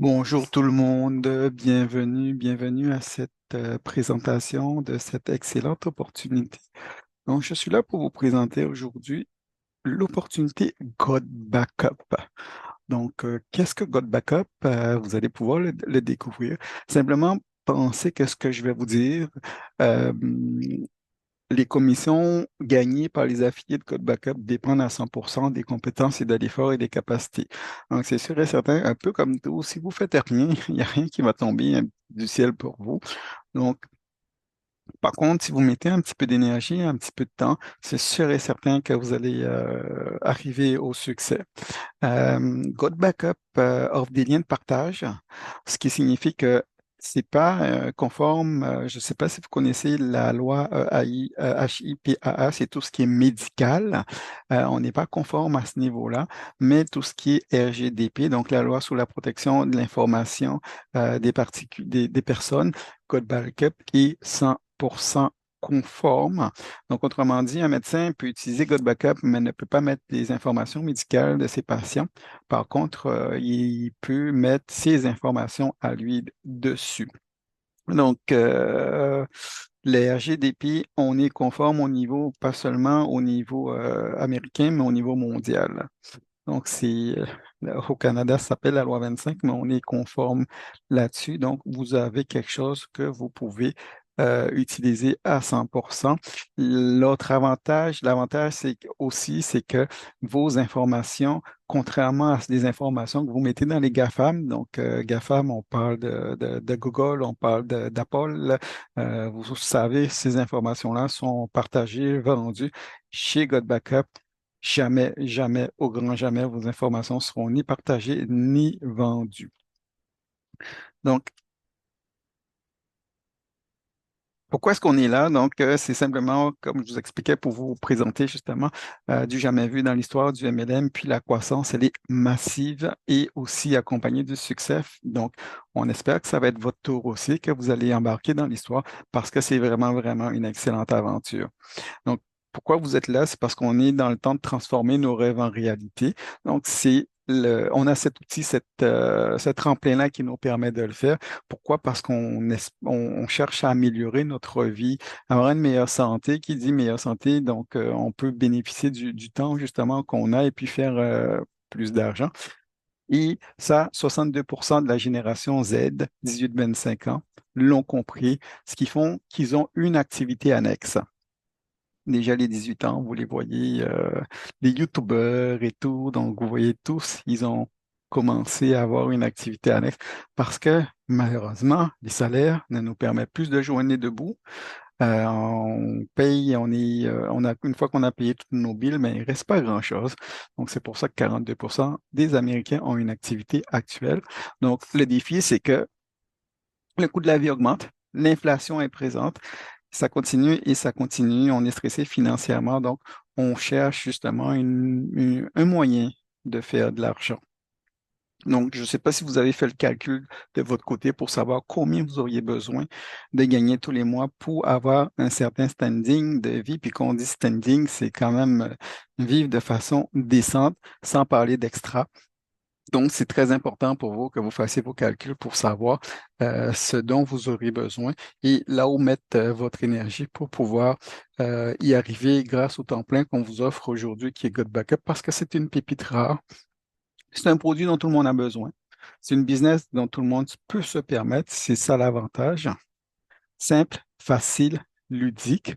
Bonjour tout le monde, bienvenue à cette présentation de cette excellente opportunité. Donc, je suis là pour vous présenter aujourd'hui l'opportunité God Backup. Donc, qu'est-ce que God Backup? Vous allez pouvoir le découvrir. Simplement, pensez que ce que je vais vous dire, euh, les commissions gagnées par les affiliés de Code Backup dépendent à 100% des compétences et de l'effort et des capacités. Donc, c'est sûr et certain, un peu comme tout, si vous faites rien, il n'y a rien qui va tomber du ciel pour vous. Donc, par contre, si vous mettez un petit peu d'énergie, un petit peu de temps, c'est sûr et certain que vous allez arriver au succès. God Backup offre des liens de partage, ce qui signifie que c'est pas conforme. Je ne sais pas si vous connaissez la loi HIPAA, c'est tout ce qui est médical. On n'est pas conforme à ce niveau-là, mais tout ce qui est RGDP, donc la loi sur la protection de l'information des personnes, God Backup est 100% conforme. Donc, autrement dit, un médecin peut utiliser God Backup, mais ne peut pas mettre des informations médicales de ses patients. Par contre, il peut mettre ses informations à lui dessus. Donc, les RGDP, on est conforme au niveau, pas seulement au niveau américain, mais au niveau mondial. Donc, au Canada, ça s'appelle la loi 25, mais on est conforme là-dessus. Donc, vous avez quelque chose que vous pouvez utiliser à 100%. L'avantage aussi, c'est que vos informations, contrairement à des informations que vous mettez dans les GAFAM, donc GAFAM, on parle de Google, on parle d'Apple, vous savez, ces informations-là sont partagées, vendues chez God Backup. Jamais, jamais, au grand jamais, vos informations seront ni partagées ni vendues. Donc, pourquoi est-ce qu'on est là? Donc, c'est simplement, comme je vous expliquais, pour vous présenter justement du jamais vu dans l'histoire du MLM, puis la croissance, elle est massive et aussi accompagnée du succès. Donc, on espère que ça va être votre tour aussi, que vous allez embarquer dans l'histoire parce que c'est vraiment, vraiment une excellente aventure. Donc, pourquoi vous êtes là? C'est parce qu'on est dans le temps de transformer nos rêves en réalité. Donc, on a cet outil, ce tremplin-là qui nous permet de le faire. Pourquoi? Parce on cherche à améliorer notre vie, avoir une meilleure santé. Qui dit meilleure santé, donc on peut bénéficier du temps justement qu'on a et puis faire plus d'argent. Et ça, 62% de la génération Z, 18-25 ans, l'ont compris, ce qui font qu'ils ont une activité annexe. Déjà les 18 ans, vous les voyez, les YouTubeurs et tout, donc vous voyez tous, ils ont commencé à avoir une activité annexe parce que malheureusement, les salaires ne nous permettent plus de joindre debout. On paye, on a, une fois qu'on a payé toutes nos billes, mais il ne reste pas grand-chose. Donc c'est pour ça que 42% des Américains ont une activité actuelle. Donc le défi, c'est que le coût de la vie augmente, l'inflation est présente, ça continue et ça continue. On est stressé financièrement, donc on cherche justement un moyen de faire de l'argent. Donc, je ne sais pas si vous avez fait le calcul de votre côté pour savoir combien vous auriez besoin de gagner tous les mois pour avoir un certain standing de vie. Puis quand on dit standing, c'est quand même vivre de façon décente, sans parler d'extra. Donc, c'est très important pour vous que vous fassiez vos calculs pour savoir ce dont vous aurez besoin et là où mettre votre énergie pour pouvoir y arriver grâce au temps plein qu'on vous offre aujourd'hui qui est God Backup parce que c'est une pépite rare. C'est un produit dont tout le monde a besoin. C'est une business dont tout le monde peut se permettre. C'est ça l'avantage. Simple, facile, ludique.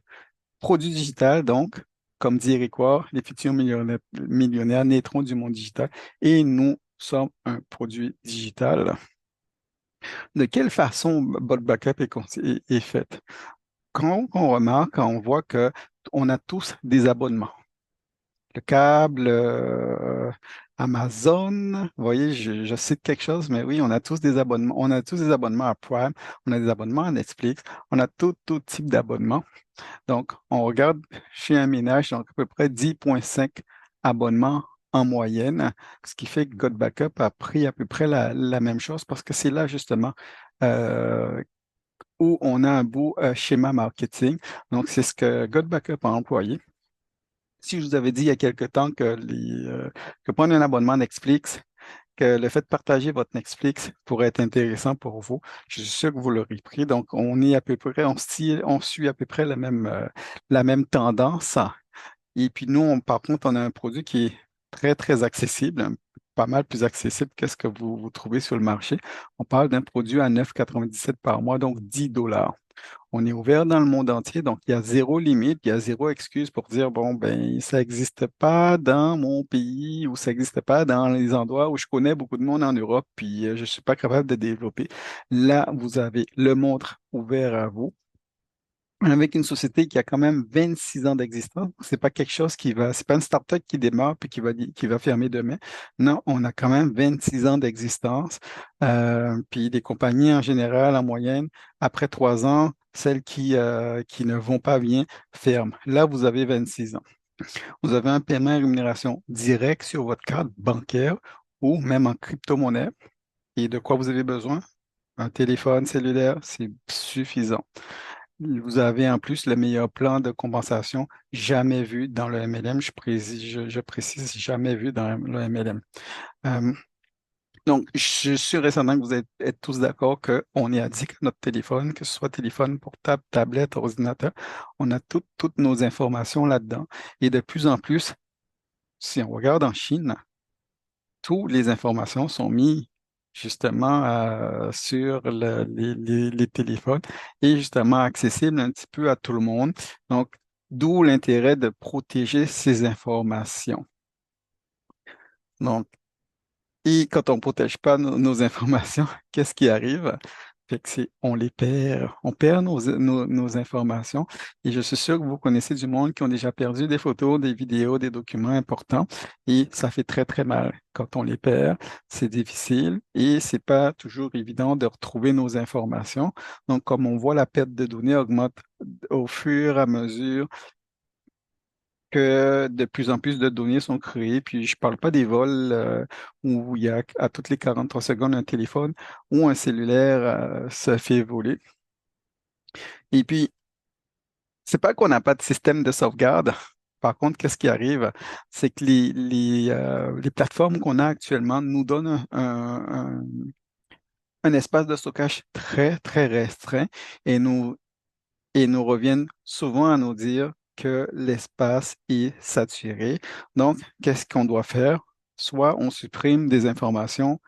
Produit digital, donc, comme dit Eric Rohr, les futurs millionnaires naîtront du monde digital et nous sommes un produit digital. De quelle façon votre backup est fait? Quand on remarque, quand on voit que on a tous des abonnements, le câble, Amazon, vous voyez, je cite quelque chose, mais oui, on a tous des abonnements. On a tous des abonnements à Prime, on a des abonnements à Netflix, on a tout type d'abonnements. Donc, on regarde chez un ménage, donc à peu près 10,5 abonnements en moyenne, ce qui fait que God Backup a pris à peu près la même chose parce que c'est là justement euh, où on a un beau schéma marketing. Donc, c'est ce que God Backup a employé. Si je vous avais dit il y a quelque temps que prendre un abonnement Netflix que le fait de partager votre Netflix pourrait être intéressant pour vous. Je suis sûr que vous l'aurez pris. Donc, on est à peu près, on suit à peu près la même tendance. Et puis nous, par contre, on a un produit qui est très, très accessible, pas mal plus accessible que ce que vous trouvez sur le marché. On parle d'un produit à 9,97 par mois, donc 10 $. On est ouvert dans le monde entier, donc il y a zéro limite, il y a zéro excuse pour dire, bon, ben, ça n'existe pas dans mon pays ou ça n'existe pas dans les endroits où je connais beaucoup de monde en Europe, puis je ne suis pas capable de développer. Là, vous avez le monde ouvert à vous avec une société qui a quand même 26 ans d'existence. C'est pas quelque chose c'est pas une start-up qui démarre puis qui va fermer demain. Non, on a quand même 26 ans d'existence. Puis les compagnies en général, en moyenne, après 3 ans, celles qui ne vont pas bien ferment. Là, vous avez 26 ans. Vous avez un paiement à rémunération direct sur votre carte bancaire ou même en crypto-monnaie. Et de quoi vous avez besoin? Un téléphone cellulaire, c'est suffisant. Vous avez en plus le meilleur plan de compensation jamais vu dans le MLM. Je précise jamais vu dans le MLM. Euh, donc, je suis sûr et certain que vous êtes tous d'accord qu'on est addict à notre téléphone, que ce soit téléphone portable, tablette, ordinateur. On a toutes nos informations là-dedans. Et de plus en plus, si on regarde en Chine, toutes les informations sont mises justement sur les téléphones et justement accessibles un petit peu à tout le monde. Donc, d'où l'intérêt de protéger ces informations. Donc, et quand on ne protège pas nos informations, qu'est-ce qui arrive? Fait que on les perd, on perd nos informations. Et je suis sûr que vous connaissez du monde qui ont déjà perdu des photos, des vidéos, des documents importants. Et ça fait très, très mal. Quand on les perd, c'est difficile et c'est pas toujours évident de retrouver nos informations. Donc, comme on voit, la perte de données augmente au fur et à mesure que de plus en plus de données sont créées. Puis je parle pas des vols où il y a à toutes les 43 secondes un téléphone ou un cellulaire se fait voler. Et puis, c'est pas qu'on n'a pas de système de sauvegarde. Par contre, qu'est-ce qui arrive? C'est que les plateformes qu'on a actuellement nous donnent un espace de stockage très, très restreint et nous reviennent souvent à nous dire que l'espace est saturé. Donc, qu'est-ce qu'on doit faire? Soit on supprime des informations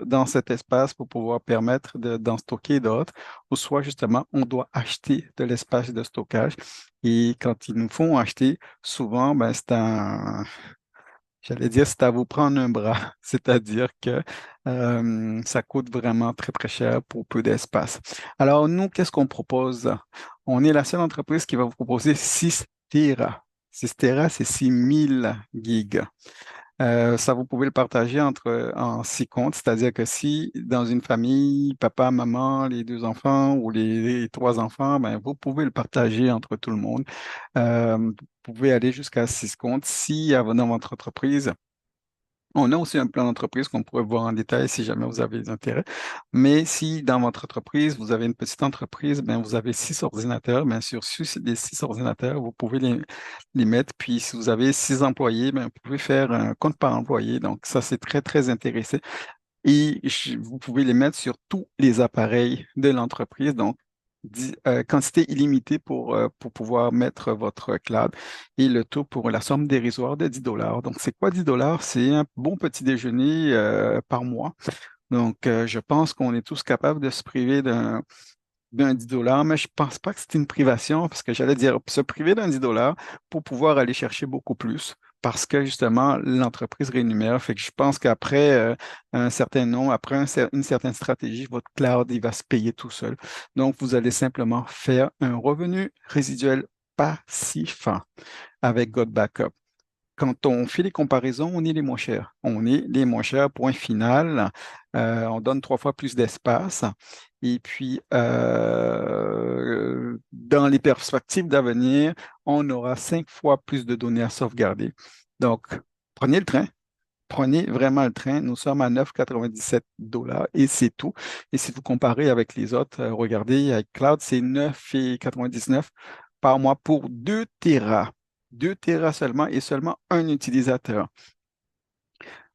dans cet espace pour pouvoir permettre d'en stocker d'autres, ou soit justement on doit acheter de l'espace de stockage. Et quand ils nous font acheter, souvent, ben, j'allais dire, c'est à vous prendre un bras, c'est-à-dire que ça coûte vraiment très, très cher pour peu d'espace. Alors, nous, qu'est-ce qu'on propose? On est la seule entreprise qui va vous proposer 6 Tera. 6 Tera, c'est 6000 gigs. Ça, vous pouvez le partager en 6 comptes, c'est-à-dire que si dans une famille, papa, maman, les 2 enfants ou les 3 enfants, ben, vous pouvez le partager entre tout le monde. Vous pouvez aller jusqu'à 6 comptes. Si dans votre entreprise, on a aussi un plan d'entreprise qu'on pourrait voir en détail si jamais vous avez des intérêts. Mais si dans votre entreprise, vous avez une petite entreprise, ben, vous avez 6 ordinateurs, bien sûr, sur les 6 ordinateurs, vous pouvez les mettre. Puis si vous avez 6 employés, ben, vous pouvez faire un compte par employé. Donc ça, c'est très, très intéressant. Et vous pouvez les mettre sur tous les appareils de l'entreprise. Donc, quantité illimitée pour pouvoir mettre votre cloud et le tout pour la somme dérisoire de 10 $. Donc, c'est quoi 10 $? C'est un bon petit déjeuner par mois. Donc, je pense qu'on est tous capables de se priver d'un 10 $, mais je pense pas que c'est une privation, parce que j'allais dire se priver d'un 10 $ pour pouvoir aller chercher beaucoup plus, parce que justement, l'entreprise rémunère. Fait que je pense qu'après un certain nombre, après une certaine stratégie, votre cloud, il va se payer tout seul. Donc, vous allez simplement faire un revenu résiduel passif avec God Backup. Quand on fait les comparaisons, on est les moins chers. On est les moins chers, point final. On donne 3 fois plus d'espace. Et puis, dans les perspectives d'avenir, on aura 5 fois plus de données à sauvegarder. Donc, prenez le train. Prenez vraiment le train. Nous sommes à 9,97 $ et c'est tout. Et si vous comparez avec les autres, regardez, avec Cloud, c'est 9,99 par mois pour 2 Tera. 2 Tera seulement et seulement un utilisateur.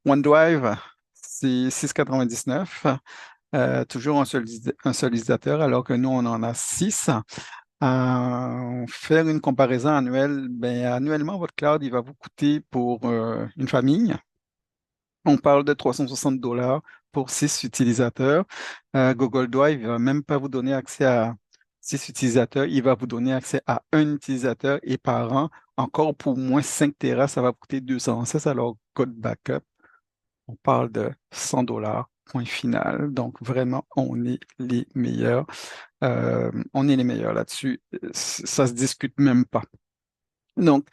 OneDrive, c'est 6,99. Toujours un seul utilisateur, alors que nous, on en a 6. Faire une comparaison annuelle, ben, annuellement, votre cloud, il va vous coûter pour une famille. On parle de 360 $ pour 6 utilisateurs. Google Drive, il ne va même pas vous donner accès à 6 utilisateurs, il va vous donner accès à un utilisateur et par an, encore pour moins 5 Tera, ça va vous coûter 216. Alors, Code Backup, on parle de 100 $, point final. Donc, vraiment, on est les meilleurs. On est les meilleurs là-dessus. Ça se discute même pas. Donc,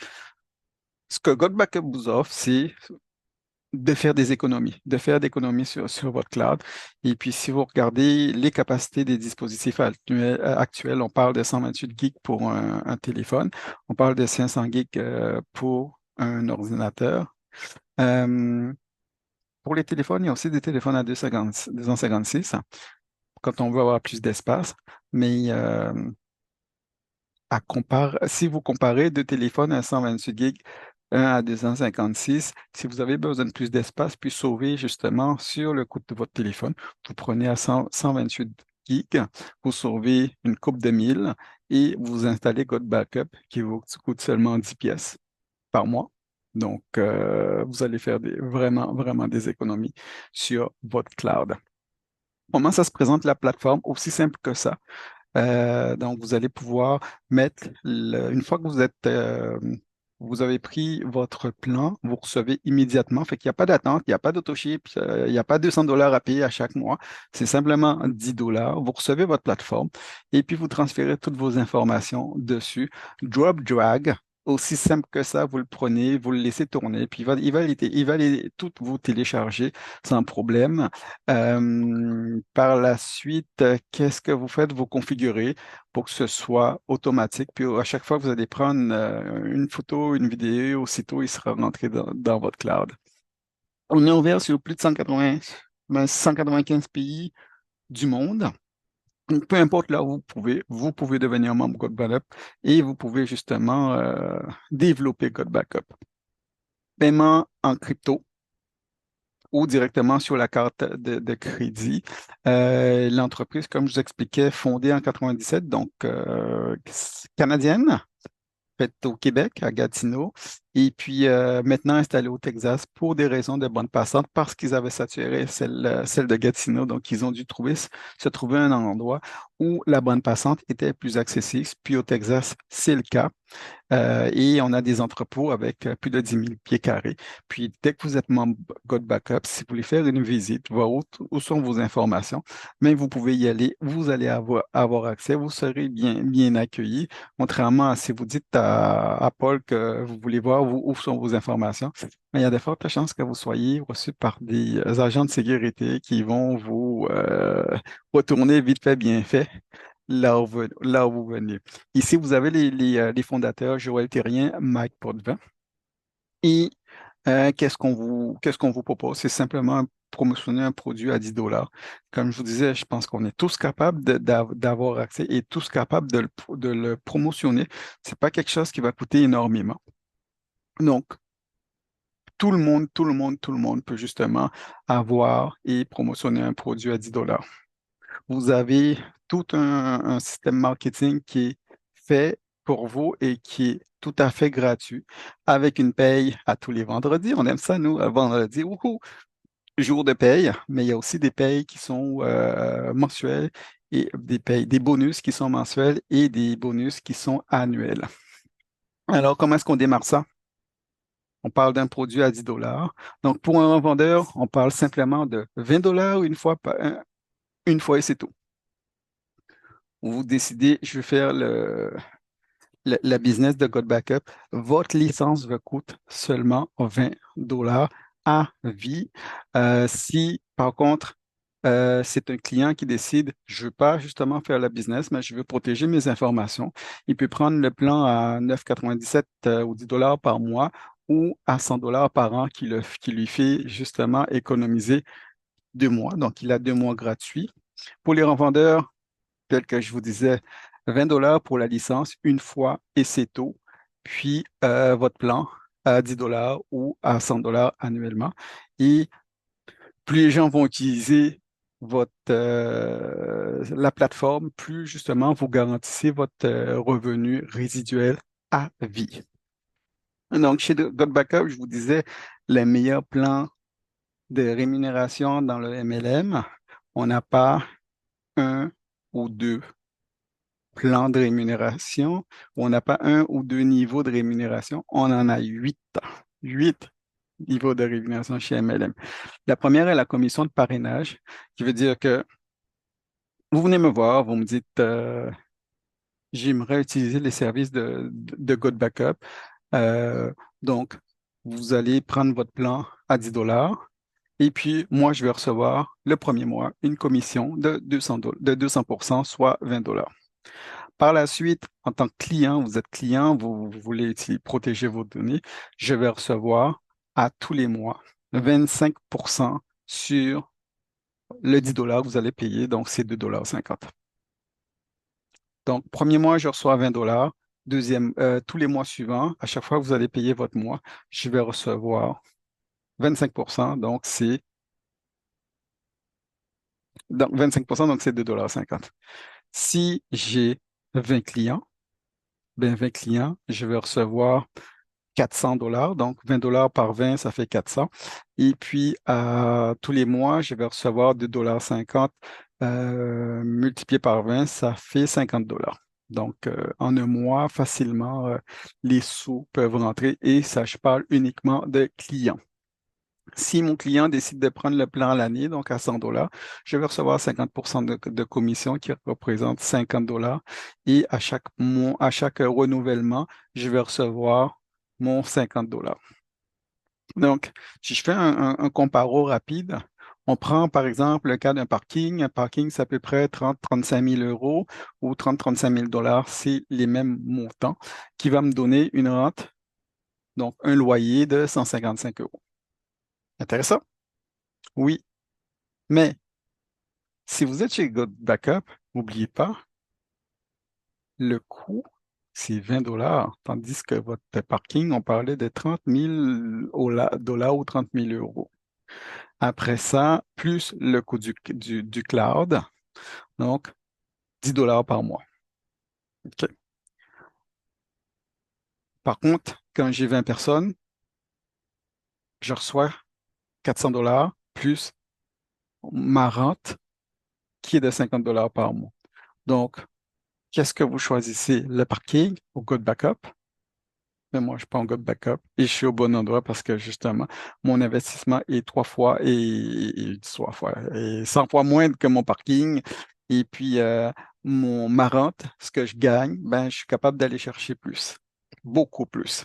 ce que God Backup vous offre, c'est de faire des économies, de faire des économies sur votre cloud. Et puis, si vous regardez les capacités des dispositifs actuels, on parle de 128 gigs pour un téléphone, on parle de 500 gigs pour un ordinateur. Euh, pour les téléphones, il y a aussi des téléphones à 256 quand on veut avoir plus d'espace. Mais si vous comparez deux téléphones à 128 gigs, un à 256, si vous avez besoin de plus d'espace, puis sauver justement sur le coût de votre téléphone, vous prenez à 128 gigs, vous sauvez une coupe de 1000 et vous installez God Backup qui vous coûte seulement 10 pièces par mois. Donc, vous allez faire vraiment, vraiment des économies sur votre cloud. Comment ça se présente la plateforme? Aussi simple que ça. Donc, vous allez pouvoir mettre, une fois que vous avez pris votre plan, vous recevez immédiatement. Fait qu'il n'y a pas d'attente, il n'y a pas d'autoship, il n'y a pas 200 $ à payer à chaque mois. C'est simplement 10 $. Vous recevez votre plateforme et puis vous transférez toutes vos informations dessus. Drop, drag. Aussi simple que ça, vous le prenez, vous le laissez tourner, puis il va tout vous télécharger sans problème. Par la suite, qu'est-ce que vous faites? Vous configurez pour que ce soit automatique. Puis à chaque fois que vous allez prendre une photo, une vidéo, aussitôt, il sera rentré dans votre cloud. On est ouvert sur plus de 195 pays du monde. Donc, peu importe là où vous pouvez devenir membre Code Backup et vous pouvez justement développer Code Backup. Paiement en crypto ou directement sur la carte de crédit. L'entreprise, comme je vous expliquais, fondée en 97, donc canadienne, faite au Québec, à Gatineau, et puis maintenant installée au Texas pour des raisons de bande passante, parce qu'ils avaient saturé celle de Gatineau, donc ils ont dû se trouver un endroit où la bande passante était plus accessible, puis au Texas, c'est le cas. Et on a des entrepôts avec plus de 10 000 pieds carrés. Puis, dès que vous êtes membre God Backup, si vous voulez faire une visite, voir où sont vos informations, mais vous pouvez y aller, vous allez avoir accès, vous serez bien, bien accueilli. Contrairement à si vous dites à Paul que vous voulez voir où sont vos informations, mais il y a de fortes chances que vous soyez reçu par des agents de sécurité qui vont vous retourner vite fait, bien fait là où vous venez. Ici, vous avez les fondateurs, Joël Thérien, Mike Potvin. Et qu'est-ce qu'on vous propose? C'est simplement promotionner un produit à 10 $. Comme je vous disais, je pense qu'on est tous capables d'avoir accès et tous capables de le promotionner. C'est pas quelque chose qui va coûter énormément. Donc, tout le monde peut justement avoir et promotionner un produit à 10 $. Vous avez tout un système marketing qui est fait pour vous et qui est tout à fait gratuit, avec une paye à tous les vendredis. On aime ça, nous, un vendredi, wouhou, jour de paye, mais il y a aussi des payes qui sont mensuelles et des bonus qui sont mensuels et des bonus qui sont annuels. Alors, comment est-ce qu'on démarre ça? On parle d'un produit à 10 $. Donc, pour un vendeur, on parle simplement de 20 $ une fois et c'est tout. Vous décidez, je vais faire la business de God Backup, votre licence vous coûte seulement 20 $ à vie. Si, par contre, c'est un client qui décide, je ne veux pas justement faire la business, mais je veux protéger mes informations, il peut prendre le plan à 9,97 ou 10 $ par mois ou à 100 $ par an qui lui fait justement économiser 2 mois. Donc, il a 2 mois gratuits. Pour les revendeurs, tel que je vous disais, 20 $ pour la licence une fois et c'est tout. Puis votre plan à 10 $ ou à 100 $ annuellement. Et Plus les gens vont utiliser la plateforme, plus justement vous garantissez votre revenu résiduel à vie. Donc, chez God Backup, je vous disais, les meilleurs plans de rémunération dans le MLM, on n'a pas un ou deux plans de rémunération, on n'a pas un ou deux niveaux de rémunération, on en a huit. Huit niveaux de rémunération chez MLM. La première est la commission de parrainage, qui veut dire que vous venez me voir, vous me dites, j'aimerais utiliser les services de Good Backup. Euh, donc, vous allez prendre votre plan à 10 dollars et puis moi, je vais recevoir le premier mois une commission de 200%, soit 20 dollars. Par la suite, en tant que client, vous êtes client, vous voulez protéger vos données, je vais recevoir à tous les mois 25% sur le 10 dollars que vous allez payer, donc c'est 2,50 $. Donc, premier mois, je reçois 20 dollars. Deuxième, tous les mois suivants, à chaque fois que vous allez payer votre mois, je vais recevoir 25%, donc 25%, donc c'est 2,50 $. Si j'ai 20 clients, ben 20 clients, je vais recevoir 400 dollars. Donc, 20 dollars par 20, ça fait 400. Et puis, tous les mois, je vais recevoir 2,50 $ multiplié par 20, ça fait 50 dollars. Donc, en un mois, facilement, les sous peuvent rentrer et ça, je parle uniquement de clients. Si mon client décide de prendre le plan à l'année, donc à 100 dollars, je vais recevoir 50% de commission qui représente 50 dollars. Et à chaque mois, à chaque renouvellement, je vais recevoir mon 50 dollars. Donc, si je fais un comparo rapide, on prend par exemple le cas d'un parking. Un parking, c'est à peu près 30-35 000 euros ou 30-35 000 dollars, c'est les mêmes montants, qui va me donner une rente, donc un loyer de 155 euros. Intéressant? Oui. Mais si vous êtes chez God Backup, n'oubliez pas, le coût, c'est 20 dollars, tandis que votre parking, on parlait de 30 000 dollars ou 30 000 euros. Après ça, plus le coût du cloud, donc 10 dollars par mois. OK. Par contre, quand j'ai 20 personnes, je reçois 400 dollars plus ma rente qui est de 50 dollars par mois. Donc, qu'est-ce que vous choisissez? Le parking ou God Backup? Mais moi, je prends God Backup et je suis au bon endroit parce que justement, mon investissement est et 100 fois moins que mon parking. Et puis, ma rente, ce que je gagne, ben, je suis capable d'aller chercher plus, beaucoup plus.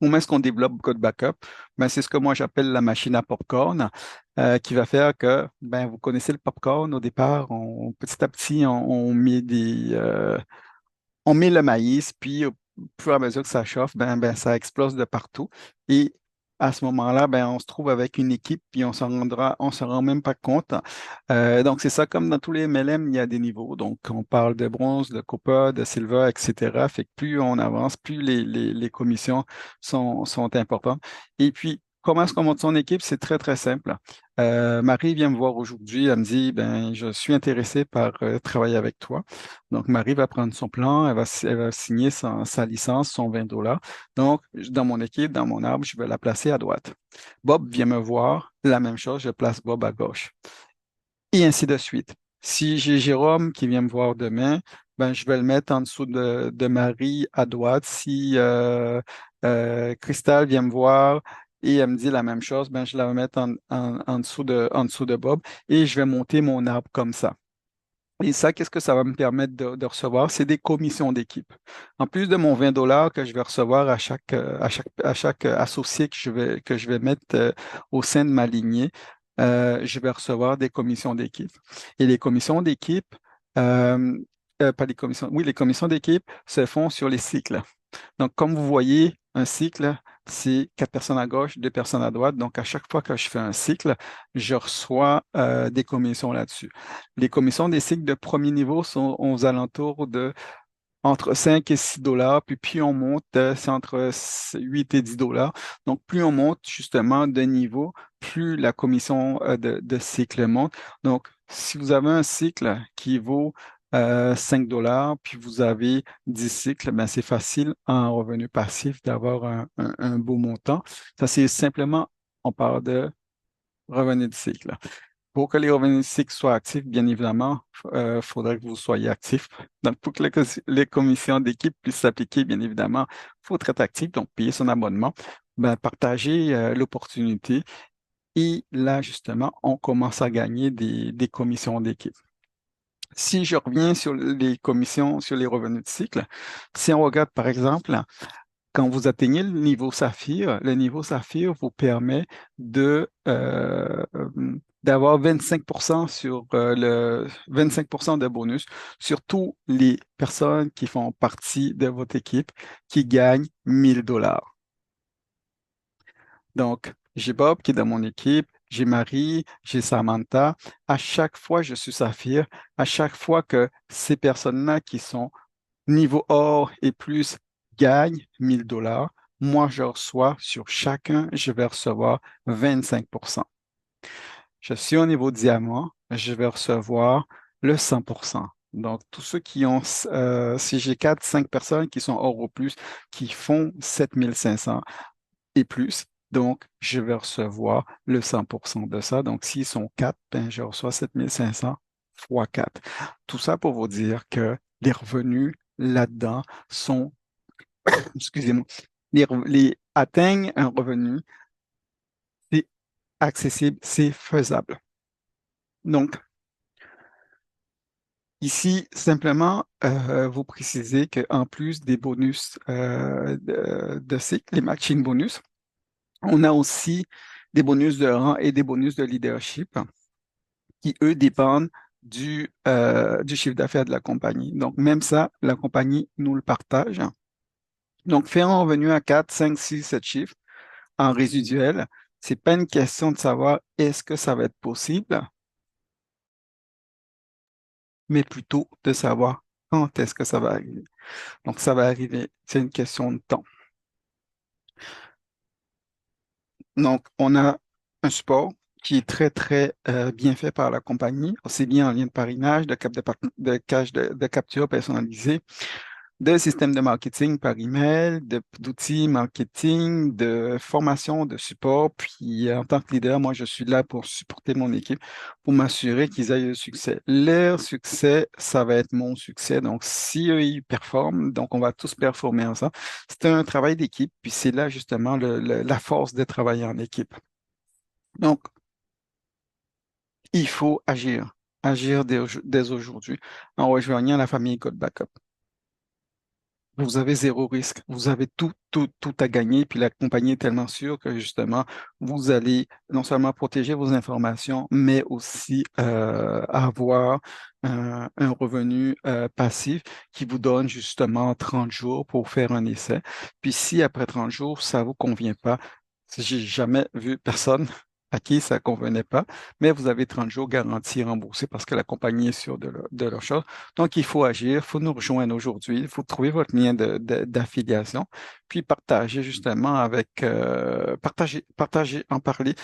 Comment est-ce qu'on développe Code Backup? Ben, c'est ce que moi j'appelle la machine à popcorn, qui va faire que, ben, vous connaissez le popcorn, au départ, petit à petit, on met le maïs, puis au fur et à mesure que ça chauffe, ça explose de partout. Et à ce moment-là, ben, on se trouve avec une équipe, puis on se rend même pas compte. Donc, c'est ça, comme dans tous les MLM, il y a des niveaux. Donc, on parle de bronze, de copper, de silver, etc. Fait que plus on avance, plus les commissions sont importantes. Et puis, comment est-ce qu'on monte son équipe? C'est très, très simple. Marie vient me voir aujourd'hui, elle me dit, ben, je suis intéressée par travailler avec toi. Donc, Marie va prendre son plan, elle va signer sa licence, son 20 dollars. Donc, dans mon équipe, dans mon arbre, je vais la placer à droite. Bob vient me voir, la même chose, je place Bob à gauche. Et ainsi de suite. Si j'ai Jérôme qui vient me voir demain, ben, je vais le mettre en dessous de Marie à droite. Si Christelle vient me voir et elle me dit la même chose, ben, je la vais mettre en dessous de Bob et je vais monter mon arbre comme ça. Et ça, qu'est-ce que ça va me permettre de recevoir? C'est des commissions d'équipe. En plus de mon 20 dollars que je vais recevoir à chaque associé que je vais mettre au sein de ma lignée, je vais recevoir des commissions d'équipe. Et les commissions d'équipe, euh, pas les commissions, oui, les commissions d'équipe se font sur les cycles. Donc, comme vous voyez, un cycle, c'est quatre personnes à gauche, deux personnes à droite. Donc, à chaque fois que je fais un cycle, je reçois des commissions là-dessus. Les commissions des cycles de premier niveau sont aux alentours de entre 5 et 6 dollars, puis plus on monte, c'est entre 8 et 10 dollars. Donc, plus on monte justement de niveau, plus la commission de cycle monte. Donc, si vous avez un cycle qui vaut 5 dollars, puis vous avez 10 cycles, ben, c'est facile en revenu passif d'avoir un beau montant. Ça, c'est simplement, on parle de revenu de cycle. Pour que les revenus cycles soient actifs, bien évidemment, il faudrait que vous soyez actif. Donc, pour que les commissions d'équipe puissent s'appliquer, bien évidemment, il faut être actif, donc payer son abonnement, ben, partager l'opportunité. Et là, justement, on commence à gagner des commissions d'équipe. Si je reviens sur les commissions, sur les revenus de cycle, si on regarde, par exemple, quand vous atteignez le niveau Saphir vous permet d'avoir 25% sur 25% de bonus sur toutes les personnes qui font partie de votre équipe qui gagnent 1000 dollars. Donc, j'ai Bob qui est dans mon équipe, j'ai Marie, j'ai Samantha. À chaque fois, je suis Saphir. À chaque fois que ces personnes-là qui sont niveau or et plus gagne 1000 dollars. Moi, je reçois sur chacun, je vais recevoir 25%. Je suis au niveau diamant, je vais recevoir le 100%. Donc, tous ceux qui ont, si j'ai 4, 5 personnes qui sont or ou plus, qui font 7500 et plus, donc je vais recevoir le 100% de ça. Donc, s'ils sont 4, ben, je reçois 7500 fois 4. Tout ça pour vous dire que les revenus là-dedans sont, excusez-moi, atteignent un revenu, c'est accessible, c'est faisable. Donc, ici, simplement, vous précisez qu'en plus des bonus de cycle, les matching bonus, on a aussi des bonus de rang et des bonus de leadership qui, eux, dépendent du chiffre d'affaires de la compagnie. Donc, même ça, la compagnie nous le partage. Donc, faire un revenu à 4, 5, 6, 7 chiffres en résiduel, c'est pas une question de savoir est-ce que ça va être possible, mais plutôt de savoir quand est-ce que ça va arriver. Donc, ça va arriver, c'est une question de temps. Donc, on a un support qui est très, très bien fait par la compagnie, aussi bien en lien de parrainage, de cache de capture personnalisée, de systèmes de marketing par email, d'outils marketing, de formation, de support. Puis, en tant que leader, moi, je suis là pour supporter mon équipe, pour m'assurer qu'ils aient le succès. Leur succès, ça va être mon succès. Donc, si eux, ils performent, donc on va tous performer ensemble. C'est un travail d'équipe, puis c'est là justement la force de travailler en équipe. Donc, il faut agir dès aujourd'hui en rejoignant la famille Code Backup. Vous avez zéro risque. Vous avez tout à gagner. Puis la compagnie est tellement sûre que justement, vous allez non seulement protéger vos informations, mais aussi avoir un revenu passif qui vous donne justement 30 jours pour faire un essai. Puis si après 30 jours, ça vous convient pas, j'ai jamais vu personne à qui ça convenait pas, mais vous avez 30 jours garantis remboursés parce que la compagnie est sûre de leur chose. Donc, il faut agir, il faut nous rejoindre aujourd'hui, il faut trouver votre lien d'affiliation, puis partager justement partager, en parler.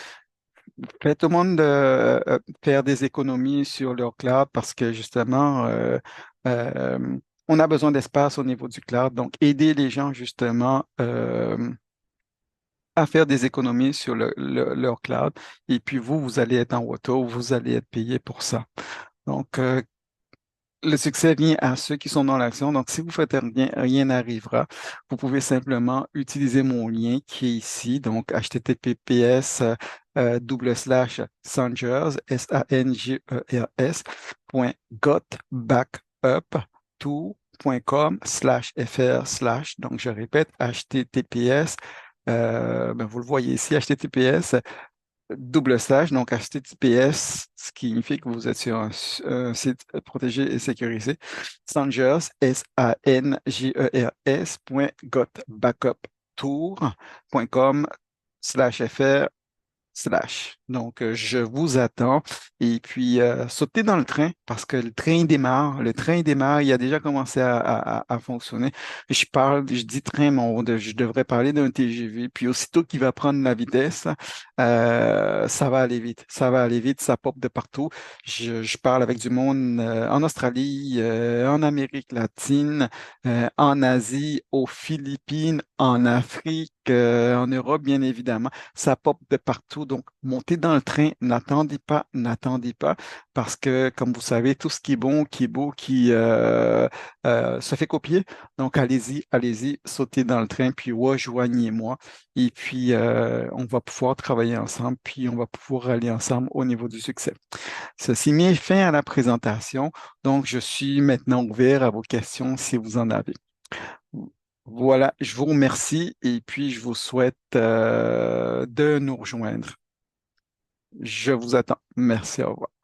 Faites tout le monde faire des économies sur leur cloud parce que justement, on a besoin d'espace au niveau du cloud. Donc, aider les gens justement à faire des économies sur leur cloud. Et puis vous allez être en retour, vous allez être payé pour ça. Donc, le succès vient à ceux qui sont dans l'action. Donc, si vous faites rien, rien n'arrivera. Vous pouvez simplement utiliser mon lien qui est ici. Donc, https double slash Sangers, S-A-N-G-E-R-S, .gotbackup2.com /fr slash. Donc, je répète, https, ben, vous le voyez ici, https double slash, donc HTTPS, ce qui signifie que vous êtes sur un site protégé et sécurisé. Sangers, S-A-N-G-E-R-S, .gotbackuptour.com /fr/. Donc, je vous attends. Et puis, sautez dans le train parce que le train démarre. Le train démarre. Il a déjà commencé à fonctionner. Je dis train, mais je devrais parler d'un TGV. Puis, aussitôt qu'il va prendre la vitesse, ça va aller vite. Ça va aller vite. Ça pop de partout. Je parle avec du monde en Australie, en Amérique latine, en Asie, aux Philippines, en Afrique, en Europe, bien évidemment. Ça pop de partout. Donc, montez dans le train, n'attendez pas, parce que, comme vous savez, tout ce qui est bon, qui est beau, qui se fait copier. Donc, allez-y, allez-y, sautez dans le train, puis rejoignez-moi. Et puis, on va pouvoir travailler ensemble, puis on va pouvoir aller ensemble au niveau du succès. Ceci met fin à la présentation. Donc, je suis maintenant ouvert à vos questions si vous en avez. Voilà, je vous remercie et puis je vous souhaite de nous rejoindre. Je vous attends. Merci, au revoir.